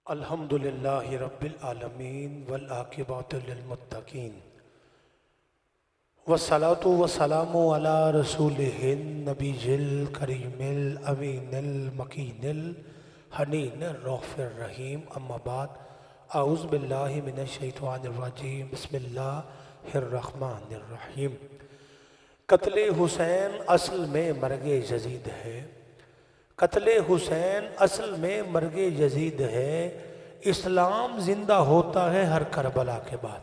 अल्हम्दुलिल्लाहि रब्बिल आलमीन वल आक़िबतु लिल मुत्तक़ीन वस्सलातु वस्सलामु अला रसूलिहिन नबिय्यिल करीमिल अमीनिल मकीनिल हनीनिर रऊफ़िर रहीम अम्मा बाद अऊज़ु बिल्लाहि मिनश शैतानिर रजीम बिस्मिल्लाहिर रहमानिर रहीम। क़त्ल हुसैन असल में मर्गे यज़ीद है, क़त्ल हुसैन असल में मर्गे यज़ीद है। इस्लाम ज़िंदा होता है हर करबला के बाद,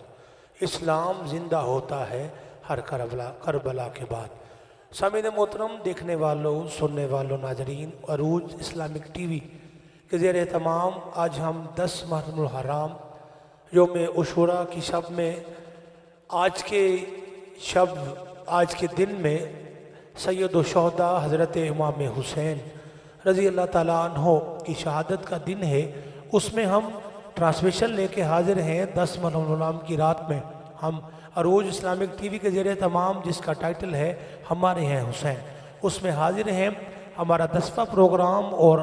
इस्लाम ज़िंदा होता है हर करबला के बाद। सामीन मोहतरम, देखने वालों, सुनने वालों, नाजरीन, अरूज इस्लामिक टीवी के ज़ेर तमाम आज हम 10 मुहर्रमुल हराम यौम उशूरा की शब में आज के दिन में सैयद शुहदा हज़रत इमाम हुसैन रज़ी अल्लाह ताला अन्हो की शहादत का दिन है। उसमें हम ट्रांसमिशन लेके हाजिर हैं 10 मुहर्रमुल हराम की रात में। हम अरूज इस्लामिक टीवी के ज़रिए तमाम, जिसका टाइटल है हमारे हैं हुसैन, उसमें हाजिर हैं। हमारा 10वां प्रोग्राम और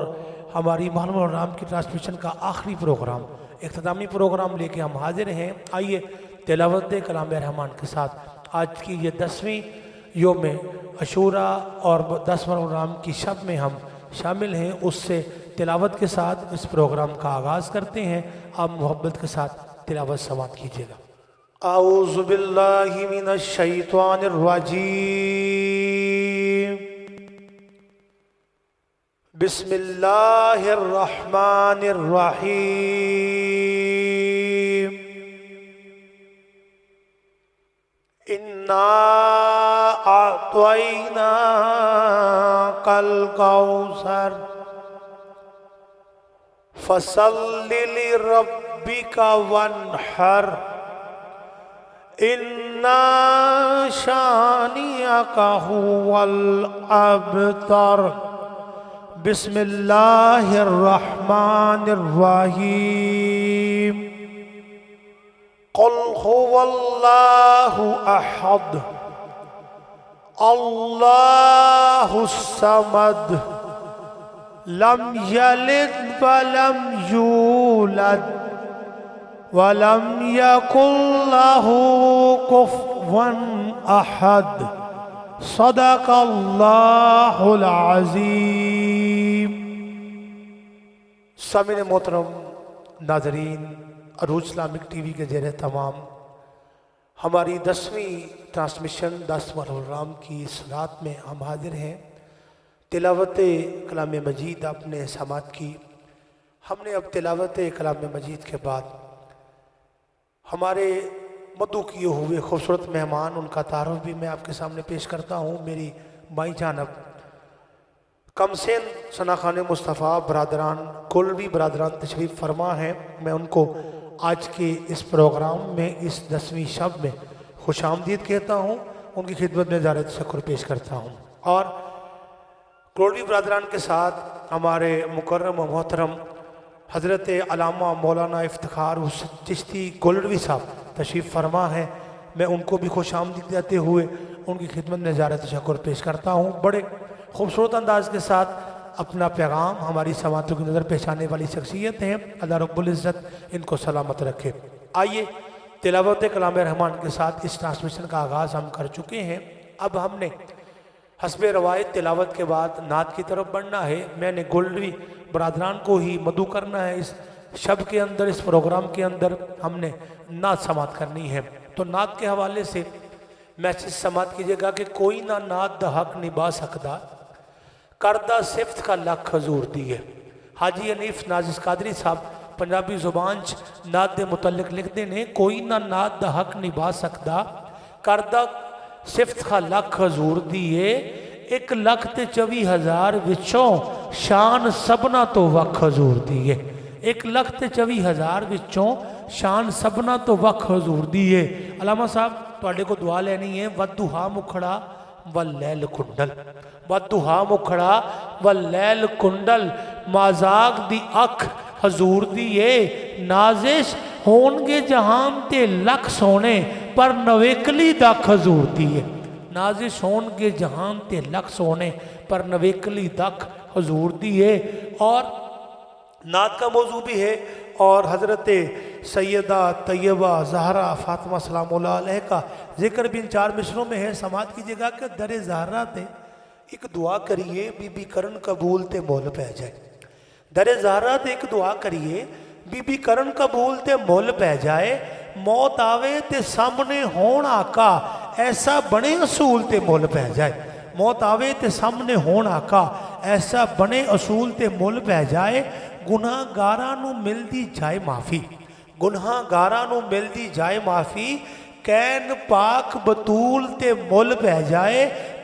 हमारी मुहर्रमुल हराम की ट्रांसमिशन का आखिरी प्रोग्राम, इख्तितामी प्रोग्राम लेके हम हाजिर हैं। आइए तिलावत कलाम रहमान के साथ आज की ये 10वीं यौम अशूरा और 10 मुहर्रमुल हराम की शब में हम शामिल हैं। उससे तिलावत के साथ इस प्रोग्राम का आगाज़ करते हैं। आप मोहब्बत के साथ तिलावत समाप्त कीजिएगा। आऊज़ु बिल्लाहि मिनश शैतानिर रजीम, बिस्मिल्लाहिर रहमानिर रहीम। इन्ना अअतैना कल कौसर फसल्लि लिरब्बिका वन्हर इन्ना शानिअका हुवल अबतर। बिस्मिल्लाहिर रहमानिर रहीम। क़ुल हुवल्लाहु अहद अल्लाहुस समद लम यलिद वलम यूलद वलम यकुल लहू कुफ़ुवन अहद। सदक़ल्लाहुल अज़ीम। सामीन मोहतरम, नाज़रीन, अरूज इस्लामिक टीवी के ज़ेरे तमाम हमारी 10वीं ट्रांसमिशन 10 मुहर्रमुल हराम की इस रात में हम हाजिर हैं। तिलावत कलाम मजीद आपने समात की। हमने अब तिलावत कलाम मजीद के बाद हमारे मदू किए हुए खूबसूरत मेहमान, उनका तारुफ भी मैं आपके सामने पेश करता हूँ। मेरी बाई जानब कमसेन सनाखान मुस्तफ़ा बरादरान, कोलवी बरादरान तशरीफ़ फरमा हैं। मैं उनको आज के इस प्रोग्राम में इस 10वीं शब में खुश आमदीद कहता हूँ, उनकी खिदमत में ज़ाहिर शुक्र पेश करता हूँ। और कोलवी बरादरान के साथ हमारे मुकर्रम व मोहतरम हज़रत अल्लामा मौलाना इफ्तिखार हुसैन चिश्ती गोल्डवी साहब तशरीफ़ फरमा हैं। मैं उनको भी खुश आमदीद देते हुए उनकी खिदमत में ज़ाहिर शुक्र पेश करता हूँ। बड़े खूबसूरत अंदाज के साथ अपना पैगाम हमारी समातों की नज़र पेशाने वाली शख्सियत हैं। अल्लाह रब्बुल इज़्ज़त इनको सलामत रखे। आइए तिलावत कलाम रहमान के साथ इस ट्रांसमिशन का आगाज़ हम कर चुके हैं। अब हमने हस्बे रवायत तिलावत के बाद नात की तरफ बढ़ना है। मैंने गोल्डवी बरादरान को ही मदू करना है। इस शब के अंदर, इस प्रोग्राम के अंदर हमने नात समात करनी है। तो नात के हवाले से मैसेज समात कीजिएगा कि कोई ना नात दा हक निभा सकदा, करदा सिफ्त का लख हजूर दी है। हाजी हनीफ नाजिस कादरी साहब पंजाबी जुबान च नात दे मुतल्लिक लिखते हैं, कोई ना नात दा हक निभा सकदा, करदा सिफ्त का लख हजूर दी है। 1,24,000 विचों शान सबना तो वख हजूर दी है। 1,24,000 विचों शान सबना तो वख हजूर दी है। अलामा साहब तुहाडे को दुआ लेनी है। वदुहा मुखड़ा व लैल कुंडल, वदुहा मुखड़ा व लैल कुंडल, माजाक दी अख हजूर दी है। नाजिश होणगे जहान ते लख सोने, पर नवेकली दख हजूर दी है। नाजिश होणगे जहान ते लख सोने, पर नवेकली दख हजूर दी है। और नात का मौजू भी है और हज़रत सैयदा तैयबा ज़हरा फ़ातिमा सलामुल्लाह अलैहा का जिक्र भी इन 4 मिसरों में है। समात कीजिएगा कि दर ज़हरा ते एक दुआ करिए बीबी करन कबूल ते मुल पै जाए। दर ज़हरा ते एक दुआ करिए बीबी करन कबूल ते मुल पै जाए। मौत आवे ते सामने होण आका ऐसा बने असूल ते मुल पै जाए। मौत आवे ते सामने होण आका ऐसा बने असूल ते मुल पै जाए। गुनाहगारां नूं मिलदी जाए माफ़ी, गुनाहगारां नूं मिलदी जाए माफ़ी। कैन पाक बतूल ते मुल पै जाए।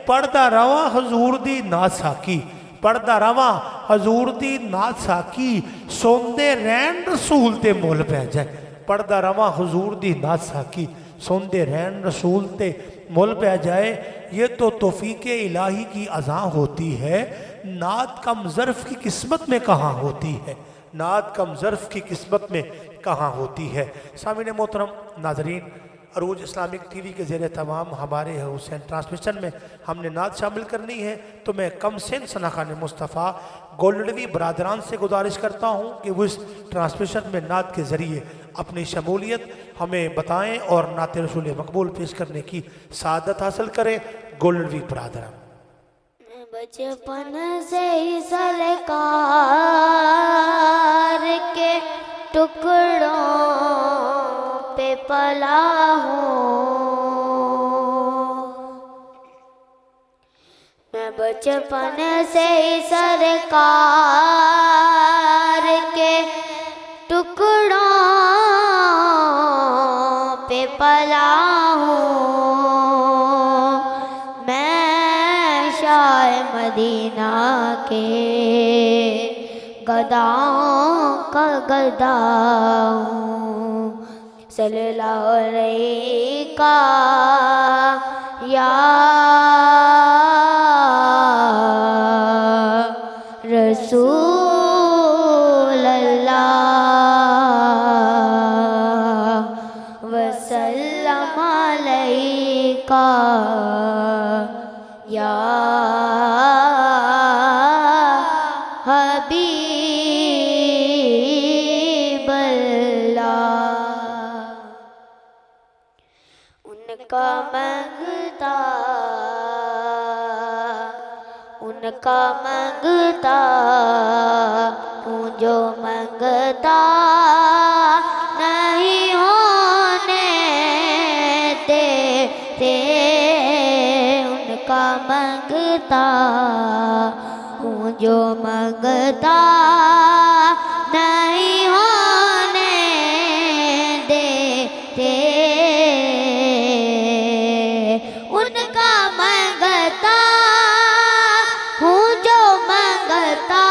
पढ़दा रवां हजूर दी नात साकी, पढ़दा रवां हजूर दी नात साकी। सोंदे रहन रसूल ते मुल पै जाए। पढ़दा रवां हजूर दी नात साकी, सोंदे रहन रसूल ते मुल पै जाए। ये तो तौफीक इलाही की अज़ा होती है, नात कम ज़र्फ़ की किस्मत में कहाँ होती है, नात कम ज़र्फ़ की किस्मत में कहाँ होती है। सामीन मोहतरम नाज़रीन, अरूज इस्लामिक टीवी के ज़ेरे तमाम हमारे हुसैन ट्रांसमिशन में हमने नात शामिल करनी है, तो मैं कम सिन सना खान मुस्तफ़ा गोल्डनवी बरादरान से गुजारिश करता हूँ कि वो इस ट्रांसमिशन में नात के ज़रिए अपनी शमूलियत हमें बताएं और नात रसूल मकबूल पेश करने की सादत हासिल करें। गोल्डनवी बरादरान। बचपन से ही सरकार के टुकड़ों पे पला हूँ। मैं बचपन से ही सरकार के टुकड़ों पे पला हूँ। मैं शाह मदीना के गदाओं का गदा हूँ। सल्लल्लाहु अलैहि का या रसूल अल्लाह वसल्लम अलैका या हबीब अल्लाह। उनका मंगता हूँ जो मंगता नहीं होने देते। उनका मंगता हूँ जो मंगता नहीं होने देते। उनका मंगता हूँ जो मंगता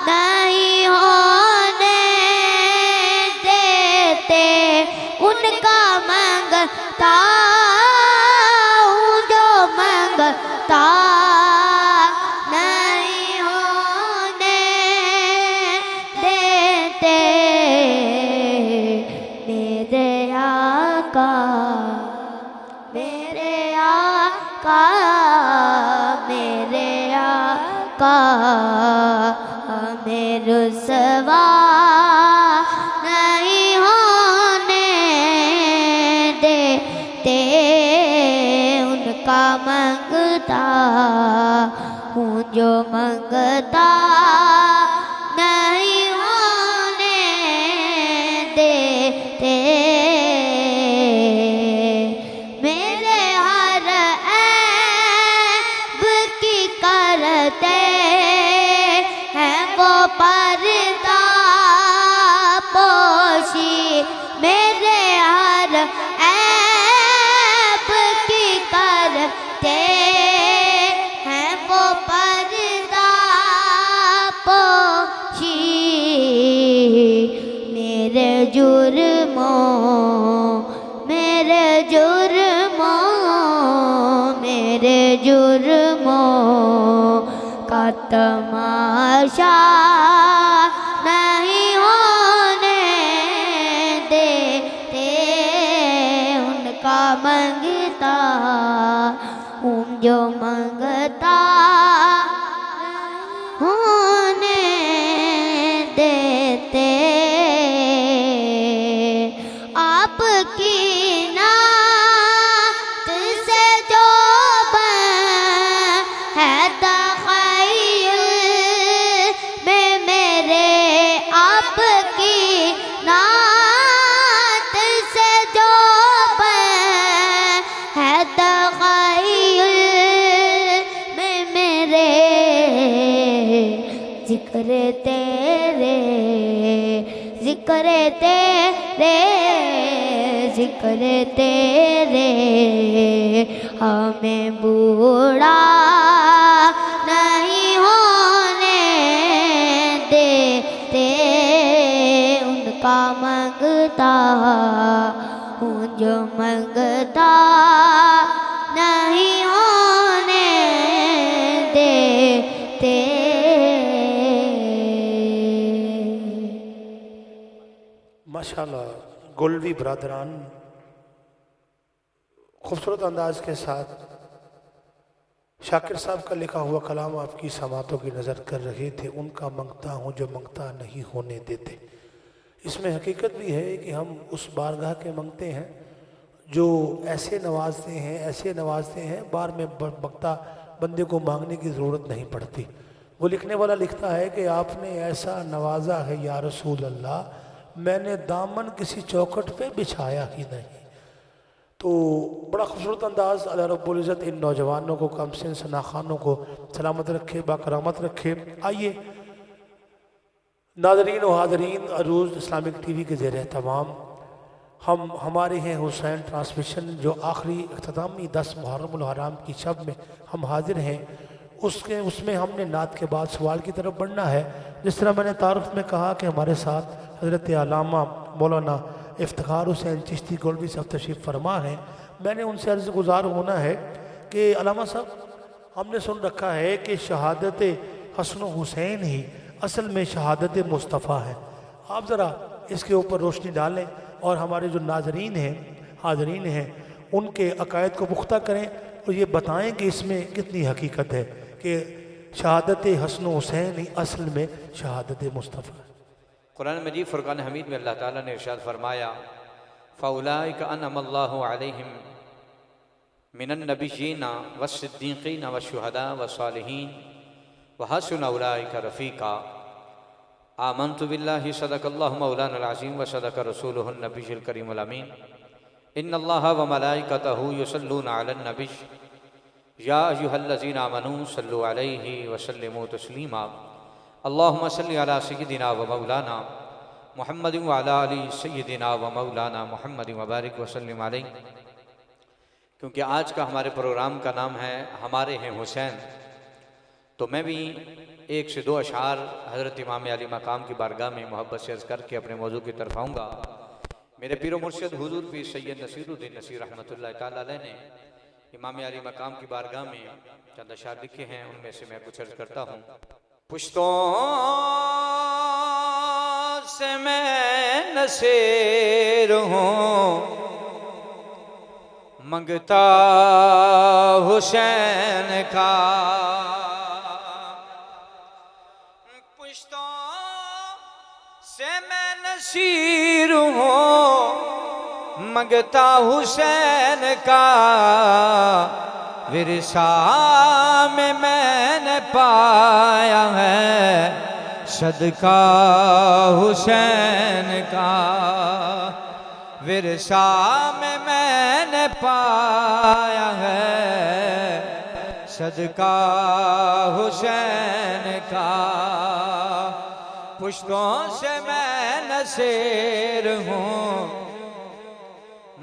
नहीं होने देते। उनका मंगता हूँ जो मंगता नहीं होने देते। मेरे आका मेरे आका मेरे आका हमें रुसवा नहीं होने देते। उनका मंगता हूँ जो मंगता नहीं होने देते। मेरे हर ऐब की करते हैं वो पर्दा पोशी। मेरे हर ऐब की करते हैं वो पर्दा पोशी। मेरे जुर्मों का तमाशा नहीं होने देते। उनका मंगता हूँ जो मंगता होने देते। जिक्र तेरे, जिक्र तेरे हमें बूढ़ा नहीं होने देते। उनका मंगता हूँ जो मंगता नहीं होने देते। माशाल्लाह गोल्डी बरादरान खूबसूरत अंदाज के साथ शाकिर साहब का लिखा हुआ कलाम आपकी समातों की नज़र कर रहे थे। उनका मंगता हूँ जो मंगता नहीं होने देते। इसमें हकीकत भी है कि हम उस बारगाह के मंगते हैं जो ऐसे नवाजते हैं, ऐसे नवाजते हैं बार में मंगता बंदे को मांगने की ज़रूरत नहीं पड़ती। वो लिखने वाला लिखता है कि आपने ऐसा नवाजा है या रसूल अल्लाह, मैंने दामन किसी चौखट पे बिछाया ही नहीं। तो बड़ा खूबसूरत अंदाज़। अल्लाह रब्बुल इज़्ज़त इन नौजवानों को, कमसिन सनाखानों को सलामत रखे, बाकरामत रखे। आइए नाज़रीन व हाज़रीन, अरूज इस्लामिक टीवी के ज़ेर तमाम हम हमारे हैं हुसैन ट्रांसमिशन जो आखिरी इख्तितामी 10 मुहर्रमुल हराम की शब में हम हाजिर हैं। उसमें हमने नात के बाद सवाल की तरफ बढ़ना है। जिस तरह मैंने तारुफ में कहा कि हमारे साथ हज़रत अल्लामा मौलाना इफ्तिखार हुसैन चिश्ती गोल्डी साहब तशरीफ़ फरमा हैं। मैंने उनसे अर्ज़ गुज़ार होना है कि अल्लामा साहब, हमने सुन रखा है कि शहादत हसन हुसैन ही असल में शहादत मुस्तफ़ा है। आप ज़रा इसके ऊपर रोशनी डालें और हमारे जो नाजरीन हैं, हाजरीन हैं, उनके अकायद को पुख्ता करें और ये बताएं कि इसमें कितनी हकीकत है कि शहादत हसन हुसैन ही असल में शहादत मुस्तफ़ा है। कुरान मजीद फुरकान हमीद में अल्लाह ताला ने इरशाद फरमाया, फ़उलाइका अनअमल्लाहु अलैहिम मिनन नबिय्यीना वस्सिद्दीक़ीना वश्शुहदा वस्सालिहीन व हसुन उलाइका रफ़ीक़ा। आमन्तु बिल्लाहि सदक़ल्लाहु मौलानल अज़ीम व सदक़ रसूलुहुन नबिय्युल करीमुल अमीन। इन्नल्लाहा व मलाइकतहु युसल्लूना अलन नबिय्य या अय्युहल्लज़ीना आमनू सल्लु अलैहि व सल्लिमू तस्लीमा। अल्लाहुम्मा सल्लि अला सय्यिदिना व मौलाना मुहम्मदिन व अला आलि सय्यिदिना व मौलाना मुहम्मदिन व बारिक व सल्लिम अलैहि। क्योंकि आज का हमारे प्रोग्राम का नाम है हमारे हैं हुसैन, तो मैं भी एक से दो अशार हज़रत इमाम अली मकाम की बारगाह में मोहब्बत से अर्ज़ करके अपने मौजू की तरफ आऊँगा। मेरे पीर मुर्शिद हुज़ूर पीर सैयद नसीरुद्दीन नसीर रहमतुल्लाह ताला अलैह ने इमाम अली मकाम की बारगाह में चंद अशार लिखे हैं, उनमें से मैं कुछ अर्ज़ करता हूँ। पुश्तों से मैं नसीर हूँ, मंगता हुसैन का। पुश्तों से मैं नसीर हूँ, मंगता हुसैन का। विरसा में मैंने पाया है सदका हुसैन का। विरसा में मैंने पाया है सदका हुसैन का। पुश्तों से मैं नसीर हूँ,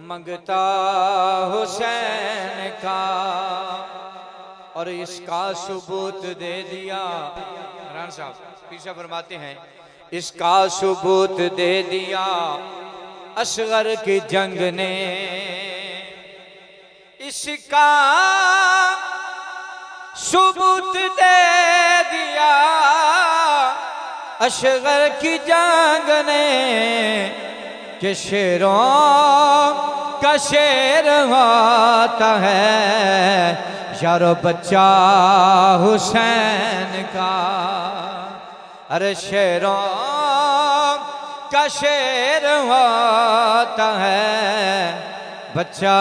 मंगता हुसैन का। और इसका सबूत दे दिया रान साहब पीछे फरमाते हैं, इसका सबूत दे दिया असगर की जंग ने। इसका सबूत दे दिया असगर की जंग ने कि शेरों का शेर होता है यारो बच्चा हुसैन का। अरे शेरों का शेर होता है बच्चा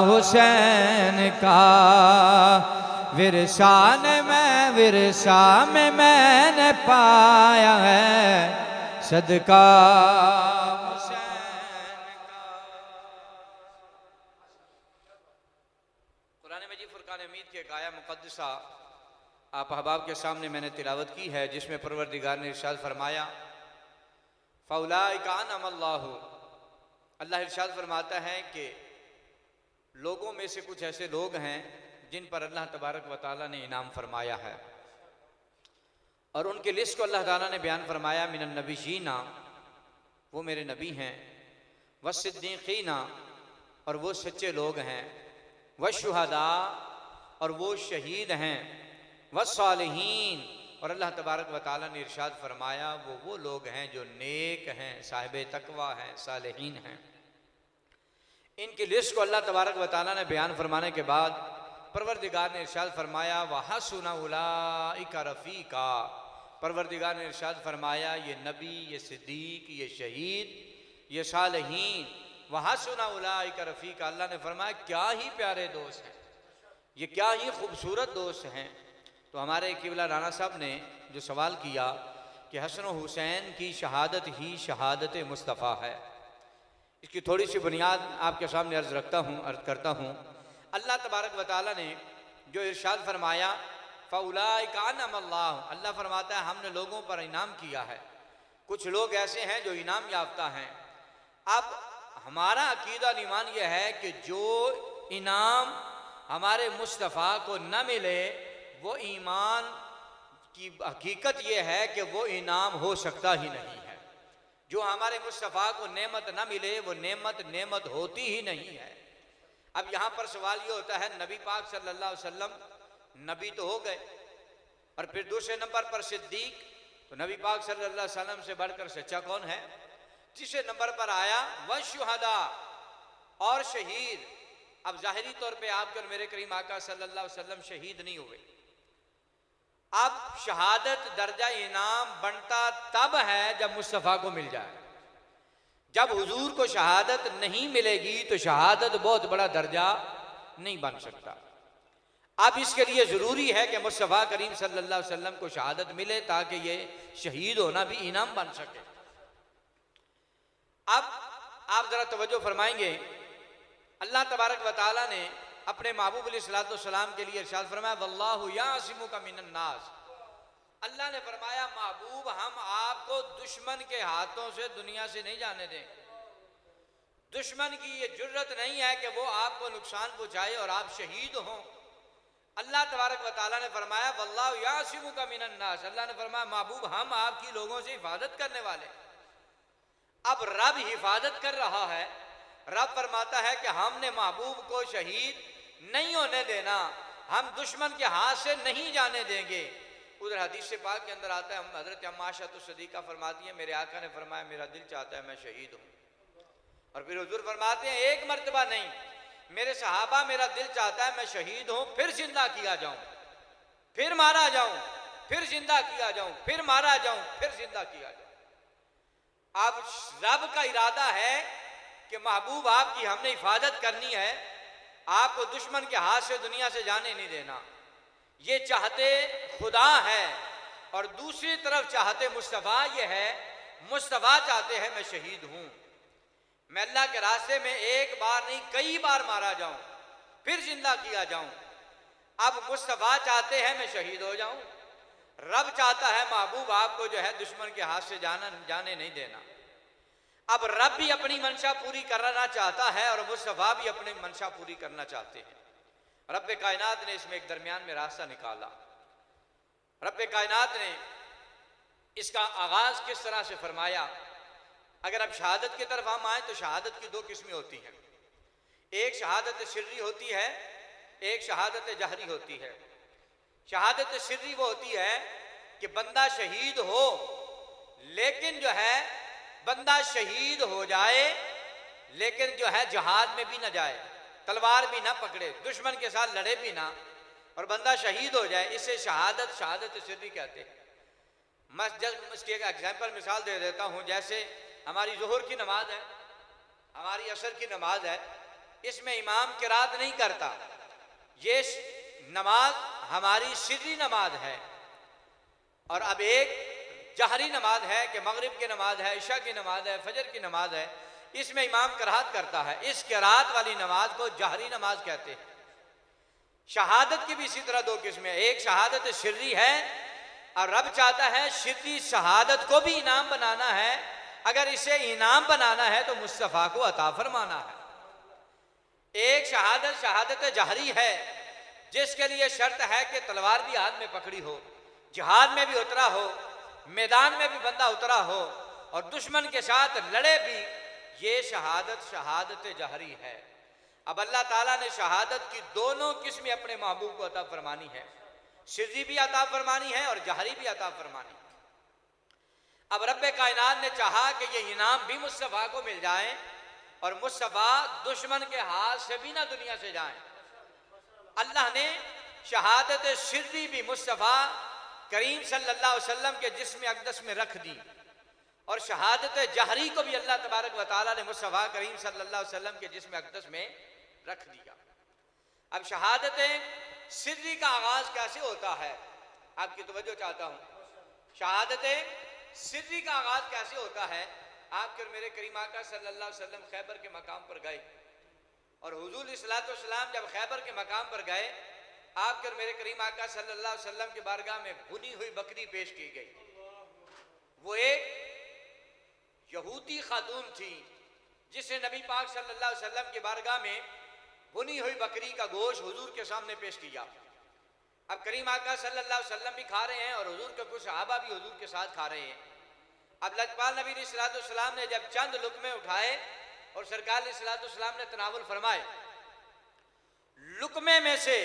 हुसैन का। विरसा में मैंने पाया है सदका हुसैन का। कुरान मजीद फुरकान हमीद के एक आया मुक़द्दसा आप अहबाब के सामने मैंने तिलावत की है, जिसमें परवरदिगार ने इरशाद फरमाया, फ़ौलाइका अनअमल्लाहु, अल्लाह इरशाद फरमाता है कि लोगों में से कुछ ऐसे लोग हैं जिन पर अल्लाह तबारक व तआला ने इनाम फरमाया है, और उनकी लिस्ट को अल्लाह ताला ने बयान फरमाया, मिनन नबीयीना, वो मेरे नबी हैं, वस्सिद्दीक़ीना, और वो सच्चे लोग हैं, वशुहदा, और वो शहीद हैं, वस्सालिहीन, और अल्लाह तबारक व तआला ने इरशाद फरमाया वो लोग हैं जो नेक हैं, साहिब तकवा हैं, सालिहीन हैं। इनकी लिस्ट को अल्लाह तबारक व तआला ने बयान फरमाने के बाद परवरदिगार ने इरशाद फरमाया वहसुन उलाइका रफ़ीका, परवरदिगार ने इरशाद फरमाया ये नबी, ये सिद्दीक, ये शहीद, ये सालिहीन, वहसुन उलाइका रफ़ीका, अल्लाह ने फरमाया क्या ही प्यारे दोस्त हैं, ये क्या ही खूबसूरत दोस्त हैं। तो हमारे किबला राना साहब ने जो सवाल किया कि हसन हुसैन की शहादत ही शहादत मुस्तफ़ा है, इसकी थोड़ी सी बुनियाद आपके सामने अर्ज़ करता हूँ। अल्लाह तबारक व तआला ने जो इरशाद फरमाया फ़ौलाइका अनअमल्लाहु, अल्लाह फरमाता है हमने लोगों पर इनाम किया है, कुछ लोग ऐसे हैं जो इनाम याफ्ता हैं। अब हमारा अकीदा और ईमान यह है कि जो इनाम हमारे मुस्तफ़ा को न मिले वो ईमान की हकीकत यह है कि वो इनाम हो सकता ही नहीं है। जो हमारे मुस्तफ़ा को नेमत न मिले वो नेमत होती ही नहीं है। अब यहाँ पर सवाल ये होता है नबी पाक सल्लल्लाहु अलैहि वसल्लम नबी तो हो गए, और फिर दूसरे नंबर पर सिद्दीक, तो नबी पाक सल्लल्लाहु अलैहि वसल्लम से बढ़कर सच्चा कौन है? तीसरे नंबर पर आया वशुहदा, और शहीद। अब जाहिरी तौर पे आपके और मेरे करीम आका सल्लल्लाहु अलैहि वसल्लम शहीद नहीं हुए। अब शहादत दर्जा इनाम बनता तब है जब मुस्तफ़ा को मिल जाए। जब हुजूर को शहादत नहीं मिलेगी तो शहादत बहुत बड़ा दर्जा नहीं बन सकता। अब इसके लिए ज़रूरी है कि मुस्तफ़ा करीम सल्लल्लाहु अलैहि वसल्लम को शहादत मिले ताकि ये शहीद होना भी इनाम बन सके। अब आप ज़रा तवज्जो फरमाएंगे, अल्लाह तबारक व तआला ने अपने महबूब अलैहिस्सलाम के लिए इरशाद फरमाया वल्लाहु यासिमुका मिनन नास, अल्लाह ने फरमाया महबूब हम आपको दुश्मन के हाथों से दुनिया से नहीं जाने देंगे। दुश्मन की ये जुर्रत नहीं है कि वो आपको नुकसान पहुंचाए और आप शहीद हों। अल्लाह तबारक व तआला ने फरमाया वल्लाहु यासिमुका मिनन नास, अल्लाह ने फरमाया महबूब हम आपकी लोगों से हिफाजत करने वाले। अब रब हिफाजत कर रहा है, रब फरमाता है कि हमने महबूब को शहीद नहीं होने देना, हम दुश्मन के हाथ से नहीं जाने देंगे। उधर हदीस से पाक के अंदर आता है, हम हजरत अम्मा आयशा सिद्दीक़ा फरमाती है मेरे आका ने फरमाया मेरा दिल चाहता है मैं शहीद हूँ। और फिर हुजूर फरमाते हैं एक मर्तबा नहीं, मेरे सहाबा मेरा दिल चाहता है मैं शहीद हूँ, फिर जिंदा किया जाऊँ, फिर मारा जाऊँ, फिर जिंदा किया जाऊँ, फिर मारा जाऊँ, फिर जिंदा किया जाऊँ। अब रब का इरादा है कि महबूब आपकी हमने हिफाजत करनी है, आपको दुश्मन के हाथ से दुनिया से जाने नहीं देना। ये चाहते खुदा है, और दूसरी तरफ चाहते मुस्तफ़ा ये है, मुस्तफ़ा चाहते हैं मैं शहीद हूँ, मैं अल्लाह के रास्ते में एक बार नहीं कई बार मारा जाऊँ, फिर जिंदा किया जाऊँ। अब मुस्तफ़ा चाहते हैं मैं शहीद हो जाऊँ, रब चाहता है महबूब आपको जो है दुश्मन के हाथ से जाने नहीं देना। अब रब भी अपनी मंशा पूरी करना चाहता है और मुस्तफ़ा भी अपनी मंशा पूरी करना चाहते हैं। रब कायनात ने इसमें एक दरमियान में रास्ता निकाला। रब कायनात ने इसका आगाज किस तरह से फरमाया। अगर अब शहादत की तरफ हम आए तो शहादत की दो किस्में होती हैं, एक शहादत सिर्री होती है, एक शहादत जहरी होती है। शहादत सिर्री वो होती है कि बंदा शहीद हो, लेकिन जो है बंदा शहीद हो जाए लेकिन जो है जहाद में भी ना जाए, तलवार भी ना पकड़े, दुश्मन के साथ लड़े भी ना, और बंदा शहीद हो जाए, इसे शहादत सिर्री कहते हैं। मैं जब इसकी एक एग्जाम्पल मिसाल दे देता हूँ। जैसे हमारी जोहर की नमाज है, हमारी असर की नमाज है, इसमें इमाम किरात नहीं करता, ये नमाज हमारी सिर्री नमाज है। और अब एक जहरी नमाज है कि मगरिब की नमाज है, इशा की नमाज है, फजर की नमाज है, इसमें इमाम किरात करता है। इस किरात वाली नमाज को जहरी नमाज कहते हैं। शहादत की भी इसी तरह दो किस्में, एक शहादत सिर्री है और रब चाहता है सिर्री शहादत को भी इनाम बनाना है, अगर इसे इनाम बनाना है तो मुस्तफ़ा को अता फरमाना है। एक शहादत शहादत जहरी है, जिसके लिए शर्त है कि तलवार भी हाथ में पकड़ी हो, जिहाद में भी उतरा हो, मैदान में भी बंदा उतरा हो और दुश्मन के साथ लड़े भी। ये शहादत शहादत जहरी है। अब अल्लाह ताला ने शहादत की दोनों किस्में अपने महबूब को अता फरमानी है, सिर्री भी अता फरमानी है और जहरी भी अता फरमानी है। अब रब्बे कायनात ने चाहा कि ये इनाम भी मुस्तफ़ा को मिल जाए और मुस्तफ़ा दुश्मन के हाथ से भी ना दुनिया से जाए। अल्लाह ने शहादत सिर्री भी मुस्तफ़ा करीम सल्लल्लाहु अलैहि वसल्लम के जिस्म अक़दस में रख दी और शहादत जहरी को भी अल्लाह तबारक व तआला ने मुस्तफ़ा करीम सल्लल्लाहु अलैहि वसल्लम के जिस्म अक़दस में रख दिया। अब शहादत सिर्री का आगाज कैसे होता है, आपकी तवज्जो चाहता हूँ। शहादत सिर्री का आगाज कैसे होता है। आपके और मेरे करीम आका सल्लल्लाहु अलैहि वसल्लम खैबर के मकाम पर गए और हुजूर इस्सलातु वस्सलाम जब खैबर के मकाम पर गए, आपके और मेरे करीम आका सल्लल्लाहु अलैहि वसल्लम की बारगाह में भुनी हुई बकरी पेश की गई। वो एक यहूदी खातून थी जिसने नबी पाक सल्लल्लाहु अलैहि वसल्लम की बारगाह में भुनी हुई बकरी का गोश्त हुजूर के सामने पेश किया। अब करीम आका सल्लल्लाहु अलैहि वसल्लम भी खा रहे हैं और हुजूर के कुछ सहाबा भी हुजूर के साथ खा रहे हैं। अब लजपाल नबी अलैहिस्सलातु वस्सलाम ने जब चंद लुक़मे उठाए और सरकार अलैहिस्सलातु वस्सलाम ने तनावुल फरमाए, लुक़मे में से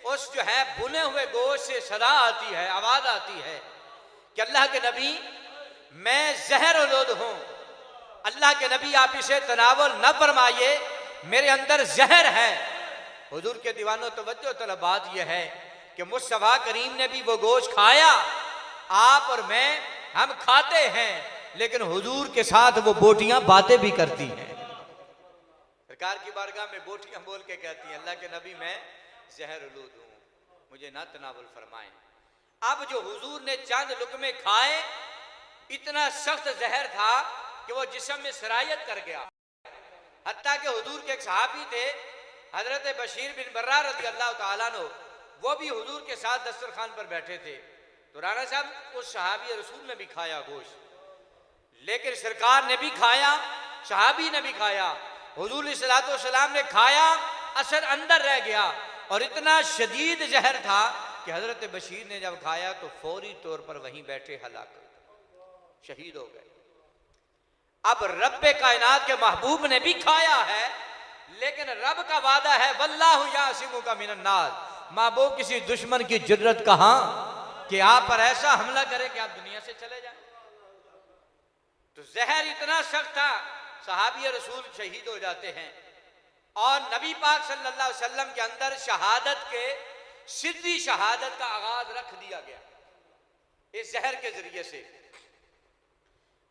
उस जो है भुने हुए गोश्त से सदा आती है, आवाज आती है कि अल्लाह के नबी मैं जहर उलूद हूं, अल्लाह के नबी आप इसे तनावुल न फरमाइए, मेरे अंदर जहर है। हुजूर के दीवानों तवज्जो तलब बात यह है कि मुस्तफ़ा करीम ने भी वो गोश्त खाया, आप और मैं हम खाते हैं, लेकिन हुजूर के साथ वो बोटियां बातें भी करती हैं। सरकार की बारगाह में बोटियां बोल के कहती हैं, अल्लाह के नबी मैं जहर उलूद हूं, मुझे ना तनावुल फरमाएं। अब जो हुजूर ने चंद लुक़मे खाए, इतना सख्त जहर था कि वो जिस्म में सरायत कर गया। हत्ता कि हुजूर के एक सहाबी थे हजरत बशीर बिन बर्रा रज़ी अल्लाह तआला अन्हु, वो भी हुजूर के साथ दस्तरखान पर बैठे थे। तो राणा साहब उस सहाबी रसूल ने भी खाया गोश्त, लेकिन सरकार ने भी खाया, सहाबी ने भी खाया, हुजूर सल्लल्लाहु अलैहि वसल्लम ने खाया, असर अंदर रह गया और इतना शदीद जहर था कि हजरत बशीर ने जब खाया तो फौरी तौर पर वहीं बैठे हलाक शहीद हो गए। अब रब्बे कायनात के महबूब ने भी खाया है, लेकिन रब का वादा है वल्लाहु यासिमुका मिनन्नास, महबूब किसी दुश्मन की जुर्रत कहां कि आप पर ऐसा हमला करे कि आप दुनिया से चले जाएं। तो जहर इतना सख्त था, सहाबी रसूल शहीद हो जाते हैं और नबी पाक सल्लल्लाहु अलैहि वसल्लम के अंदर शहादत के सिद्धी शहादत का आगाज रख दिया गया इस जहर के जरिए से।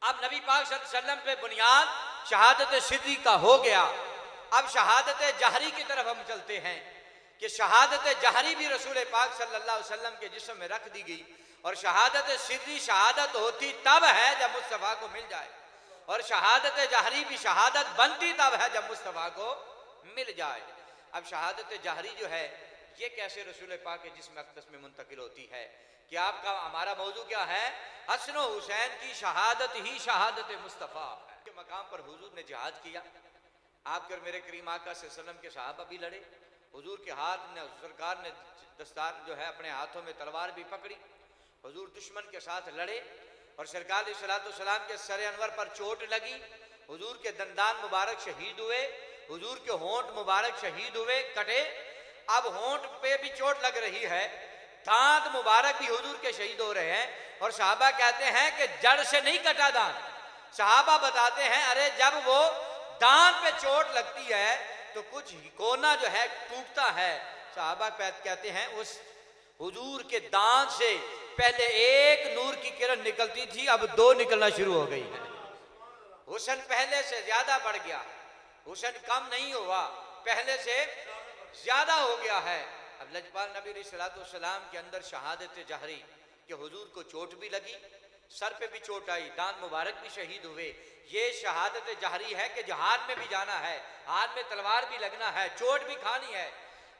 अब नबी पाक सल्लल्लाहु अलैहि वसल्लम पे बुनियाद शहादत सिद्धी का हो गया। अब शहादत जहरी की तरफ हम चलते हैं कि शहादत जहरी भी रसूल पाक सल्लल्लाहु अलैहि वसल्लम के जिस्म में रख दी गई और शहादत सिद्धी शहादत होती तब है जब मुस्तफ़ा को मिल जाए और शहादत जहरी भी शहादत बनती तब है जब मुस्तफ़ा को मिल जाए। अब शहादत जहरी जो है ये कैसे रसूल पाक के जिस्म अक़दस में मुंतकिल होती है कि आपका हमारा मौजू क्या है, हसन व हुसैन की शहादत ही शहादत मुस्तफ़ा है। के मकाम पर हुजूर ने जिहाद किया, आपके और मेरे करीम आका सल्लल्लाहु अलैहि वसल्लम के सहाबा भी लड़े, हुजूर के हाथ ने सरकार ने दस्तार जो है अपने हाथों में तलवार भी पकड़ी, हुजूर दुश्मन के साथ लड़े और सरकार अलैहिस्सलातु वस्सलाम के सर अनवर पर चोट लगी, हुजूर के दंदान मुबारक शहीद हुए, हुजूर के होंठ मुबारक शहीद हुए, कटे। अब होंठ पे भी चोट लग रही है, दांत मुबारक भी हुजूर के शहीद हो रहे हैं और सहाबा कहते हैं कि जड़ से नहीं कटा दांत। सहाबा बताते हैं अरे जब वो दांत पे चोट लगती है तो कुछ कोना जो है टूटता है। सहाबा कहते हैं उस हुजूर के दांत से पहले एक नूर की किरण निकलती थी, अब दो निकलना शुरू हो गई है। हुस्न पहले से ज्यादा बढ़ गया, हुस्न कम नहीं हुआ, पहले से ज्यादा हो गया है। अब लजपाल नबी अलैहिस्सलातु वस्सलाम के अंदर शहादत जहरी कि हुजूर को चोट भी लगी, सर पे भी चोट आई, दांत मुबारक भी शहीद हुए, ये शहादत जहरी है कि जहाद में भी जाना है, हाथ में तलवार भी लगना है, चोट भी खानी है।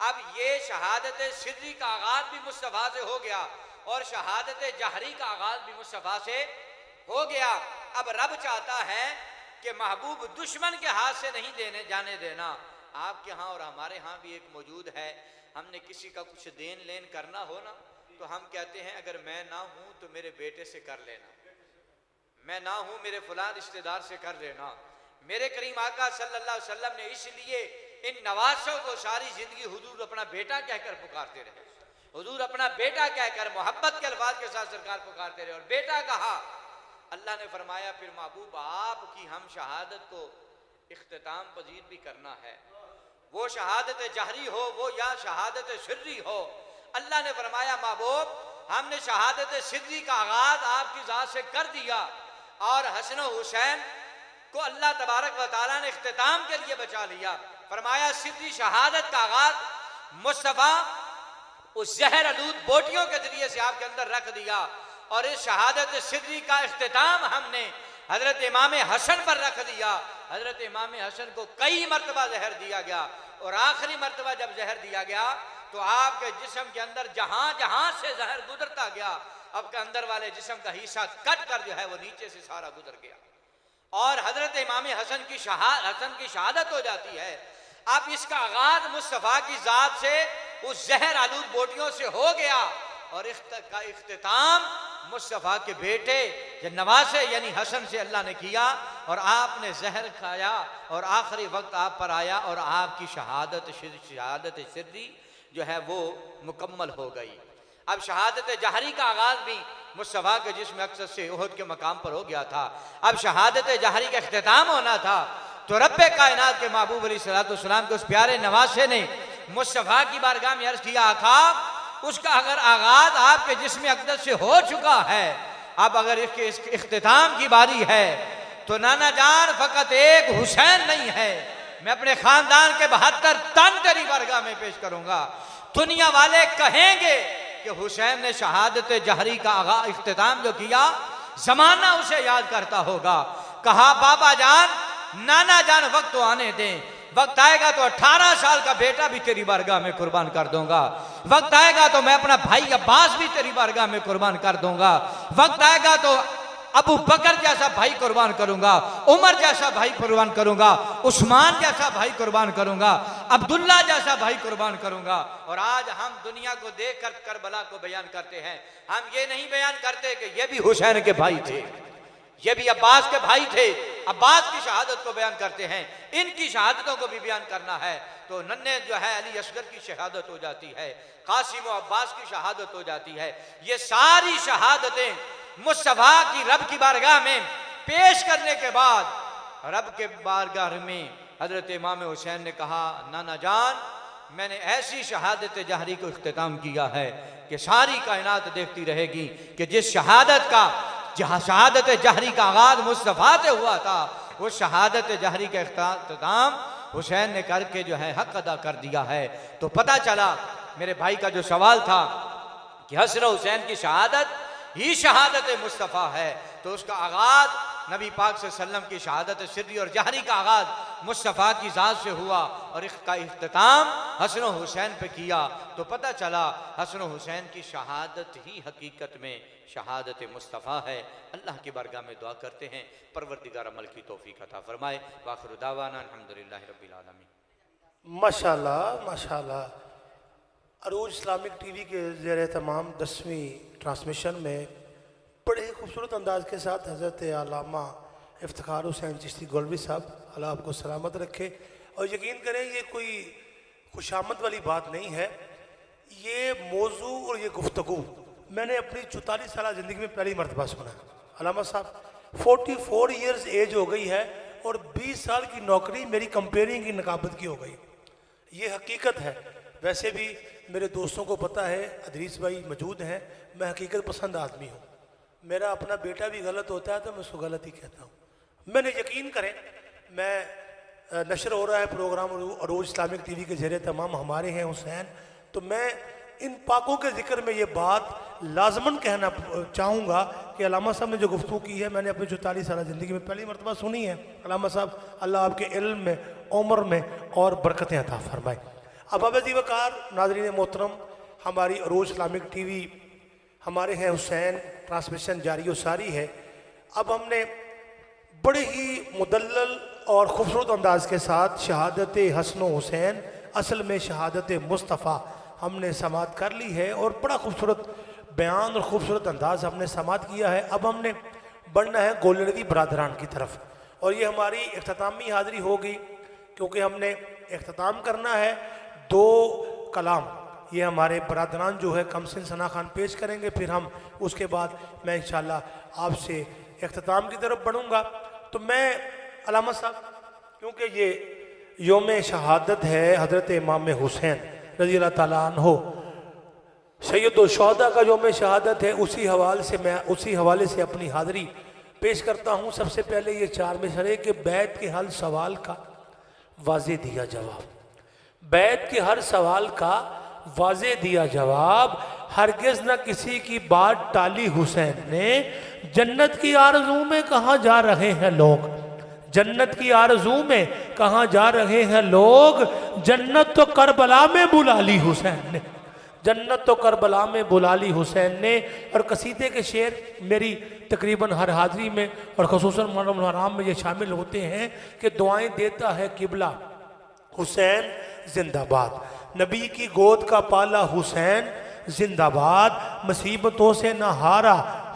अब ये शहादत सिर्री का आगाज भी मुस्तफ़ा से हो गया और शहादत जहरी का आगाज भी मुस्तफ़ा से हो गया। अब रब चाहता है कि महबूब दुश्मन के हाथ से नहीं देने जाने देना। आपके यहाँ और हमारे यहाँ भी एक मौजूद है, हमने किसी का कुछ देन लेन करना हो ना तो हम कहते हैं अगर मैं ना हूं तो मेरे बेटे से कर लेना, मैं ना हूं मेरे फलां रिश्तेदार से कर लेना। मेरे करीम आका सल्लल्लाहु अलैहि वसल्लम ने इसलिए इन नवासों को सारी जिंदगी हुजूर अपना बेटा कहकर पुकारते रहे, हुजूर अपना बेटा कहकर मोहब्बत के अल्फाज के साथ सरकार पुकारते रहे और बेटा कहा। अल्लाह ने फरमाया फिर महबूब आपकी हम शहादत को इख्तिताम पजीर भी करना है, वो शहादत जहरी हो वो या शहादत सिर्री हो। अल्लाह ने फरमाया महबूब हमने शहादत सिर्री का आगाज आपकी जात से कर दिया और हसन हुसैन को अल्लाह तबारक व तआला ने इख्तिताम के लिए बचा लिया। फरमाया सिर्री शहादत का आगाज मुस्तफ़ा उस जहर आलूद बोटियों के जरिए से आपके अंदर रख दिया और इस शहादत सिर्री का इख्तिताम हमने हजरत इमाम हसन पर रख दिया। हजरत इमाम हसन को कई मरतबा जहर दिया गया और आखिरी मरतबा जब जहर दिया गया तो आपके जिस्म के अंदर जहां जहां से जहर गुजरता गया आपके अंदर वाले जिस्म का हिस्सा कट कर जो है वो नीचे से सारा गुजर गया और हजरत इमाम हसन की शहादत हो जाती है। अब इसका आगाज मुस्तफ़ा की जात से उस जहर आलूद बोटियों से हो गया और इसका इख्तिताम मुस्तफ़ा के बेटे नवासे यानी हसन से अल्लाह ने किया और आपने जहर खाया और आखिरी वक्त आप पर आया और आपकी शहादत सिर्री जो है वो मुकम्मल हो गई। अब शहादत जहरी का आगाज भी मुस्तफ़ा के जिस्म अक्सर से उहद के मकाम पर हो गया था। अब शहादत जहरी का इख्तिताम होना था तो रब्बे कायनात के महबूब अलैहिस्सलाम के उस प्यारे नवासे ने मुस्तफ़ा की बारगाह में अर्ज किया आका उसका अगर आगाज आपके जिस्म अक़दस से हो चुका है, अब अगर इसके इख्तिताम की बारी है तो नाना जान फकत एक हुसैन नहीं है, मैं अपने खानदान के 72 तन तेरी बारगाह में पेश करूंगा। दुनिया वाले कहेंगे कि हुसैन ने शहादत जहरी का इख्तिताम जो किया जमाना उसे याद करता होगा। कहा बाबा जान नाना जान वक्त तो आने दें, वक्त आएगा तो 18 साल का बेटा भी तेरी बारगाह में कुर्बान कर दूंगा, वक्त आएगा तो मैं अपना भाई अब्बास भी तेरी बारगाह में कुर्बान कर दूंगा, वक्त आएगा तो अबू बकर जैसा भाई कुर्बान करूंगा, उमर जैसा भाई कुर्बान करूंगा, उस्मान जैसा भाई कुर्बान करूंगा, अब्दुल्ला जैसा भाई कुर्बान करूंगा। और आज हम दुनिया को देख कर करबला को बयान करते हैं, हम ये नहीं बयान करते कि ये भी हुसैन के भाई थे, ये भी अब्बास के भाई थे, अब्बास की शहादत को बयान करते हैं, इनकी शहादतों को भी बयान करना है तो नन्हे जो है अली असगर की शहादत हो जाती है, कासिम और अब्बास की शहादत हो जाती है। ये सारी शहादतें मुस्तफ़ा की रब की बारगाह में पेश करने के बाद रब के बारगाह में हजरत इमाम हुसैन ने कहा नाना जान मैंने ऐसी शहादत जहरी को इख्तिताम किया है कि सारी कायनात देखती रहेगी कि जिस शहादत जहरी का आगाज मुस्तफ़ा से हुआ था वो शहादत जहरी का इख्तिताम हुसैन ने करके जो है हक अदा कर दिया है। तो पता चला मेरे भाई का जो सवाल था कि हसन हुसैन की शहादत ही शहादत मुस्तफ़ा है तो उसका आगाज नबी पाक सल्लल्लाहु अलैहि वसल्लम की शहादत सिर्री और जहरी का आगाज मुस्तफ़ा की ज़ात से हुआ और इसका इख्तिताम हसन हुसैन पे किया। तो पता चला हसन हुसैन की शहादत ही हकीकत में शहादत मुस्तफ़ा है। अल्लाह की बारगाह में दुआ करते हैं परवरदिगार अमल की तौफीक अता फरमाए। वाखिर दावाना अल्हम्दुलिल्लाहि रब्बिल आलमीन। माशाल्लाह माशाल्लाह। अरूज इस्लामिक टीवी के ज़ेर तमाम 10वीं ट्रांसमिशन में बड़े खूबसूरत अंदाज के साथ हज़रत आलामा इफ्तिखार हुसैन चिश्ती गौलवी साहब अल्लाह आपको सलामत रखे। और यकीन करें ये कोई खुशामद वाली बात नहीं है, ये मौजू और ये गुफ्तगू मैंने अपनी 44 साल ज़िंदगी में पहली मरतबा सुना। अलामा साहब 44 ईयर्स एज हो गई है और 20 साल की नौकरी मेरी कंपेयरिंग की नकाबत की हो गई, ये हकीकत है। वैसे भी मेरे दोस्तों को पता है, अदरीस भाई मौजूद हैं, मैं हकीकत पसंद आदमी हूँ। मेरा अपना बेटा भी गलत होता है तो मैं उसको गलत ही कहता हूँ। मैंने यकीन करें, मैं नशर हो रहा है प्रोग्राम अरूज इस्लामिक टीवी के ज़रिए तमाम हमारे हैं हुसैन, तो मैं इन पाकों के ज़िक्र में ये बात लाजमन कहना चाहूँगा कि अलामा साहब ने जो गुफ्तगू की है मैंने अपनी 44 साल ज़िंदगी में पहली मरतबा सुनी है। अलामा साहब अल्लाह आपके इल्म में, उम्र में और बरकतें अता फरमाए। अब अबदी वकार नाज़रीन मोहतरम, हमारी अरूज इस्लामिक टीवी हमारे हैं हुसैन ट्रांसमिशन जारी व सारी है। अब हमने बड़े ही मुदल्लल और ख़ूबसूरत अंदाज के साथ शहादत हसन हुसैन, असल में शहादत मुस्तफ़ा हमने समात कर ली है और बड़ा खूबसूरत बयान और ख़ूबसूरत अंदाज हमने समात किया है। अब हमने बढ़ना है गोलनदी बरादरान की तरफ और ये हमारी इख्तितामी हाज़िरी होगी क्योंकि हमने इख्तिताम करना है। 2 कलाम ये हमारे बरादरान जो है कमसिन सना खान पेश करेंगे, फिर हम उसके बाद मैं इंशाल्लाह आपसे इख्तिताम की तरफ बढ़ूँगा। तो मैं अल्लामा साहब, क्योंकि ये योम शहादत है हज़रत इमाम हुसैन रज़ी अल्लाह ताला अन्हो, सैयदुल शुहदा का योम शहादत है, उसी हवाले से अपनी हाज़िरी पेश करता हूँ। सबसे पहले ये 4 मिसरे के बैत के हर सवाल का वाज़े दिया जवाब, बैत के हर सवाल का वाज़े दिया जवाब, हरगिज़ न किसी की बात टाली हुसैन ने, जन्नत की आरज़ू में कहाँ जा रहे हैं लोग, जन्नत की आरज़ू में कहाँ जा रहे हैं लोग, जन्नत तो करबला में बुला ली हुसैन ने, जन्नत तो करबला में बुला ली हुसैन ने। और कसीदे के शेर मेरी तकरीबन हर हाज़िरी में और ख़ुसूसन मुहर्रम हराम में ये शामिल होते हैं कि दुआएं देता है किबला हुसैन जिंदाबाद, नबी की गोद का पाला हुसैन जिंदाबाद, मुसीबतों से न हारा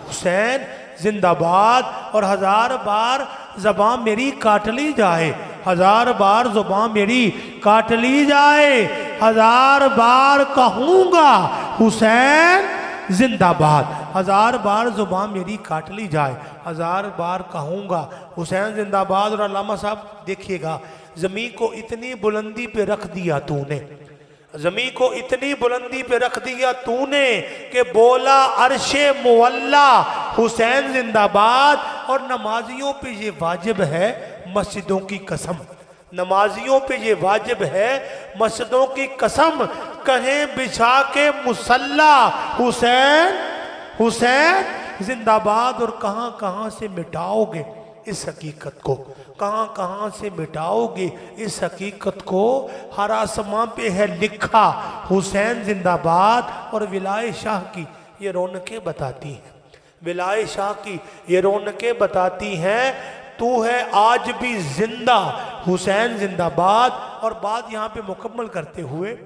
हुसैन जिंदाबाद। और 1000 बार ज़बां मेरी काट ली जाए, 1000 बार ज़ुबां मेरी काट ली जाए, 1000 बार कहूँगा हुसैन जिंदाबाद, 1000 बार ज़ुबां मेरी काट ली जाए, 1000 बार कहूँगा हुसैन जिंदाबाद। और अल्लामा साहब देखिएगा, ज़मीं को इतनी बुलंदी पे रख दिया तूने, ज़मीं को इतनी बुलंदी पे रख दिया तूने कि बोला अर्शे मुअल्ला हुसैन जिंदाबाद। और नमाजियों पे ये वाजिब है मस्जिदों की कसम, नमाजियों पे ये वाजिब है मस्जिदों की कसम, कहें बिछा के मुसल्ला हुसैन हुसैन जिंदाबाद। और कहाँ कहाँ से मिटाओगे इस हकीकत को, कहाँ कहाँ से मिटाओगे इस हकीकत को, हर आसमां पे है लिखा हुसैन जिंदाबाद। और विलाय शाह की ये रौनकें बताती हैं, विलाय शाह की ये रौनकें बताती हैं, तू है आज भी जिंदा हुसैन जिंदाबाद। और बात यहाँ पे मुकम्मल करते हुए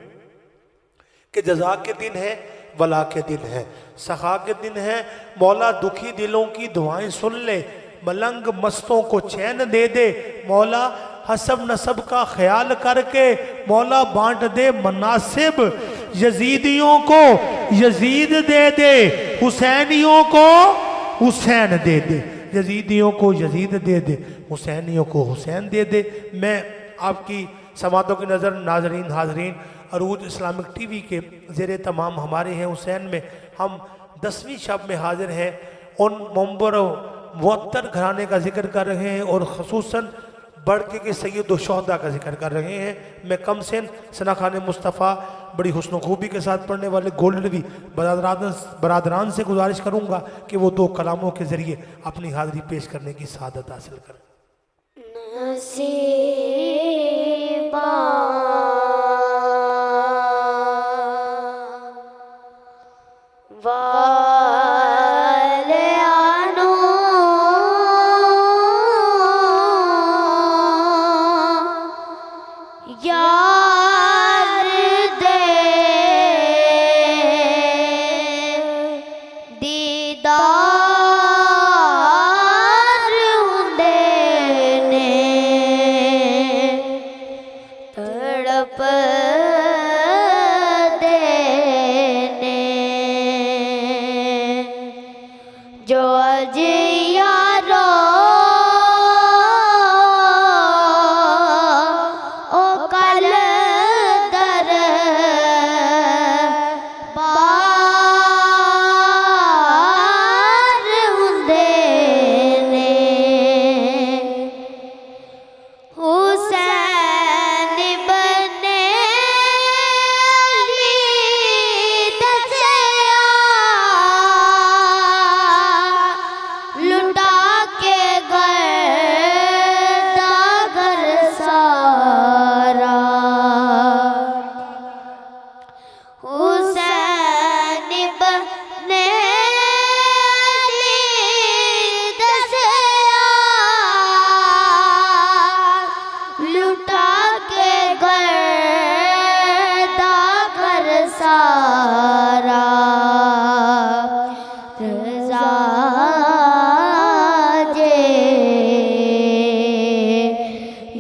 कि जज़ा के दिन है, वला के दिन है, सखा के दिन है, मौला दुखी दिलों की दुआएं सुन ले, मलंग मस्तों को चैन दे दे, मौला हसब नसब का ख्याल करके मौला बांट दे मनासिब, यजीदियों को यजीद दे दे, हुसैनियों को हुसैन दे दे, यजीदियों को यजीद दे दे, हुसैनियों को हुसैन दे दे। मैं आपकी समातों की नज़र नाजरीन हाजरीन अरूज इस्लामिक टीवी के ज़ेरे तमाम हमारे हैं हुसैन में हम 10वीं शब में हाजिर हैं, उन मुंबर मुअत्तर घराने का जिक्र कर रहे हैं और ख़ुसूसन बढ़ के सैयद शुहदा का जिक्र कर रहे हैं। मैं कमसिन सना खान मुस्तफ़ा बड़ी हुस्न खूबी के साथ पढ़ने वाले गोल्डनवी बरादरान से गुजारिश करूँगा कि वो 2 कलामों के ज़रिए अपनी हाज़िरी पेश करने की सआदत हासिल करें। दीदार हुंदे ने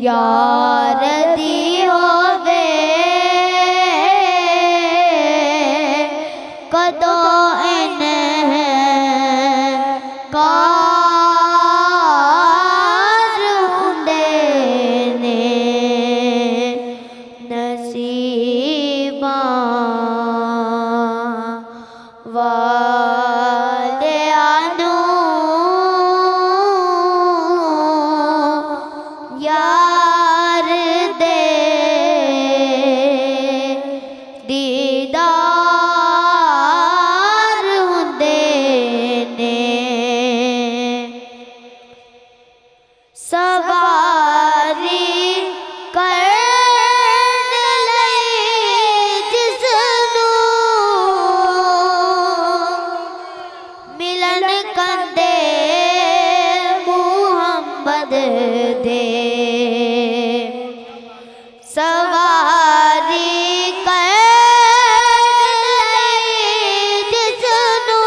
यार दी होवे कदो इन्हें कार हुंदे ने नसीबा वालियानू यार दे दीदार हुंदे ने सवारी करन लई जिसनू मिलन कंदे मुहम्मद दे सवारी करन लई जिसनू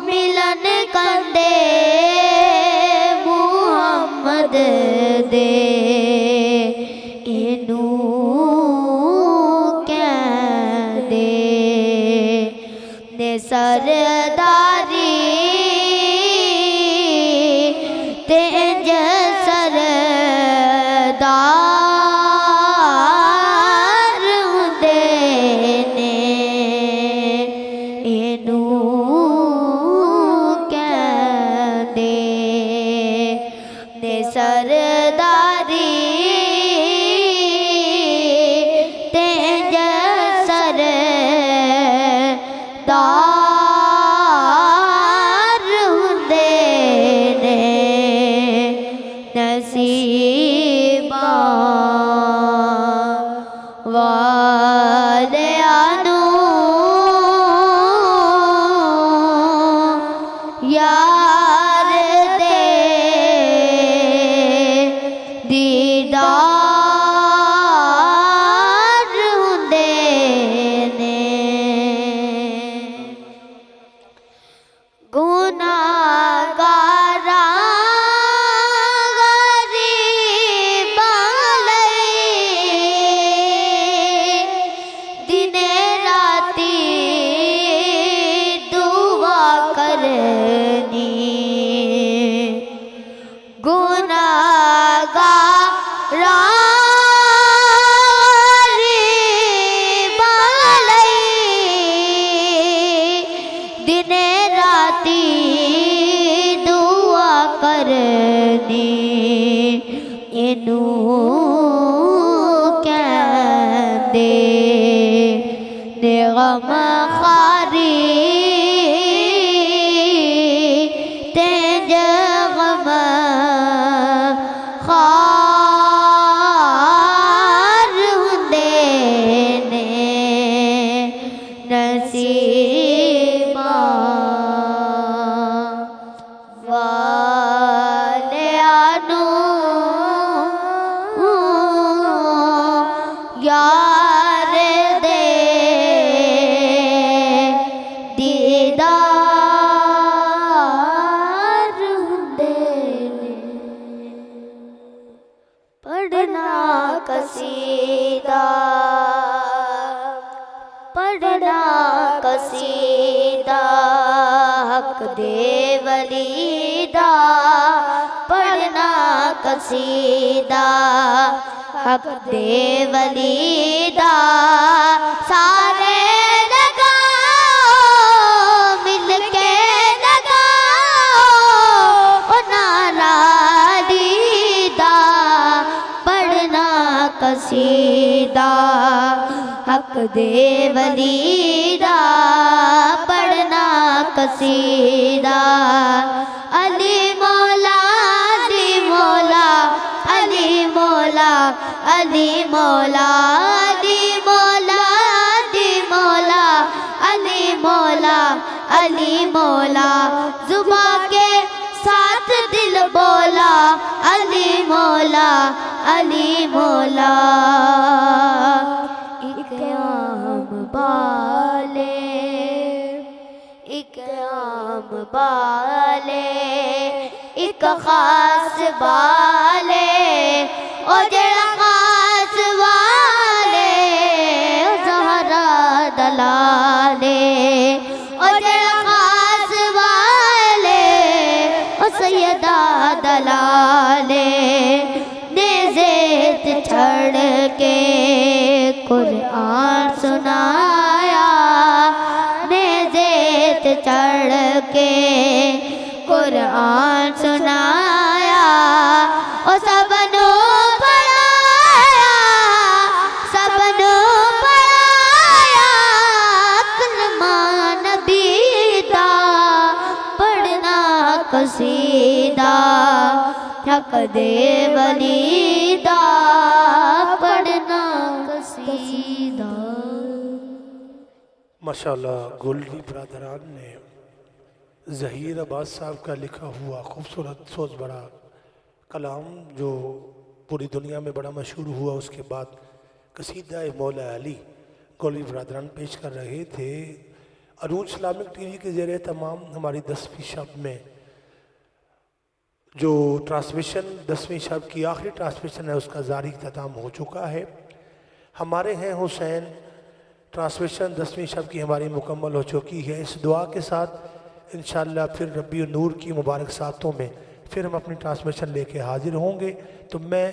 मिलन कंदे मुहम्मद दे इनू कहंदे ने सरदारी तेज सरदार हुंदे ने इनू कहंदे ने सरदारी तेज सरदार हुंदे ने नसीबा वालियानू यार दे दीदार हुंदे ने गुनाहगारा गरीबां लई दिने राती दुआ करनी गुनाहगारा गरीबां लई दिने राती दुआ करनी इनू कहंदे ने गम खारी तेज गम खार हुंदे ने नसीबा वालियानू यार दे दीदार हुंदे ने पढ़ना कसीदा हक दे वलीदा पढ़ना कसीदा हक दे वलीदा सारे लगाओ मिलके लगाओ नारा दीदा पढ़ना कसीदा हक दे वलीदा पढ़ना कसीदा अली मौला अली मौला अली मौला अली मौला अली मौला अली मौला अली मौला जुबा के साथ दिल बोला अली मौला अली मौला एक आम बाले एक खास वाले ओ जड़ा खास वाले ओ ज़हरा दलाले ओ जड़ा खास वाले ओ सैयदा दलाले नेज़ेत छड़ के कुरान सुनाया नेज़ेत चढ़ के कुरान सुनाया ओ सबनो पढ़ाया सबनो पढ़ाया कलमा नबी दा पढ़ना कसीदा हक दे वली दा पढ़ना कसीदा। माशाल्लाह गोल्डी बरादरान ने ज़हीर अब्बास साहब का लिखा हुआ खूबसूरत सोच बड़ा कलाम जो पूरी दुनिया में बड़ा मशहूर हुआ, उसके बाद कसीदा मौला अली गोल्डी बरादरान पेश कर रहे थे। अरूज इस्लामिक टीवी के ज़ेरे तमाम हमारी 10वीं शब में जो ट्रांसमिशन 10वीं शब की आखिरी ट्रांसमिशन है उसका जारी इख्तिताम हो चुका है। हमारे हैं हुसैन ट्रांसमिशन 10वीं शब की हमारी मुकम्मल हो चुकी है। इस दुआ के साथ इंशाअल्लाह फिर रबी नूर की मुबारक सातों में फिर हम अपनी ट्रांसमिशन लेके हाजिर होंगे। तो मैं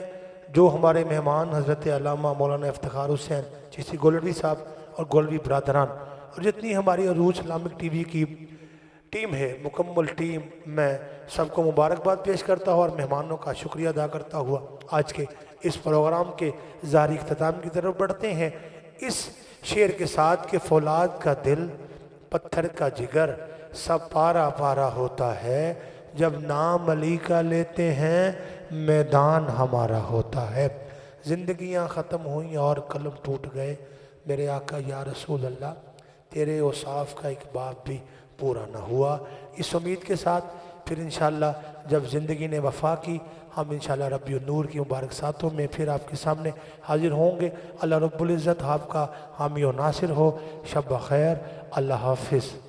जो हमारे मेहमान हज़रत अल्लामा मौलाना इफ्तिखार हुसैन चिश्ती गोल्डी साहब और गोल्डी बरादरान और जितनी हमारी अरूज इस्लामिक टीवी की टीम है मुकम्मल टीम, मैं सबको मुबारकबाद पेश करता हूँ और मेहमानों का शुक्रिया अदा करता हुआ आज के इस प्रोग्राम के जारी इख्तिताम की तरफ बढ़ते हैं। इस शेर के साथ के फौलाद का दिल पत्थर का जिगर सब पारा पारा होता है, जब नाम अली का लेते हैं मैदान हमारा होता है। ज़िंदगियाँ ख़त्म हुई और कलम टूट गए, मेरे आका या रसूल अल्लाह तेरे औसाफ का एक बाब भी पूरा न हुआ। इस उम्मीद के साथ फिर इंशाअल्लाह जब ज़िंदगी ने वफ़ा की हम इंशाअल्लाह रब्बी नूर की मुबारक सातों में फिर आपके सामने हाजिर होंगे। अल्लाह रब्बुल इज़्ज़त आपका हामी और नासिर हो। शब खैर, अल्लाह हाफिज़।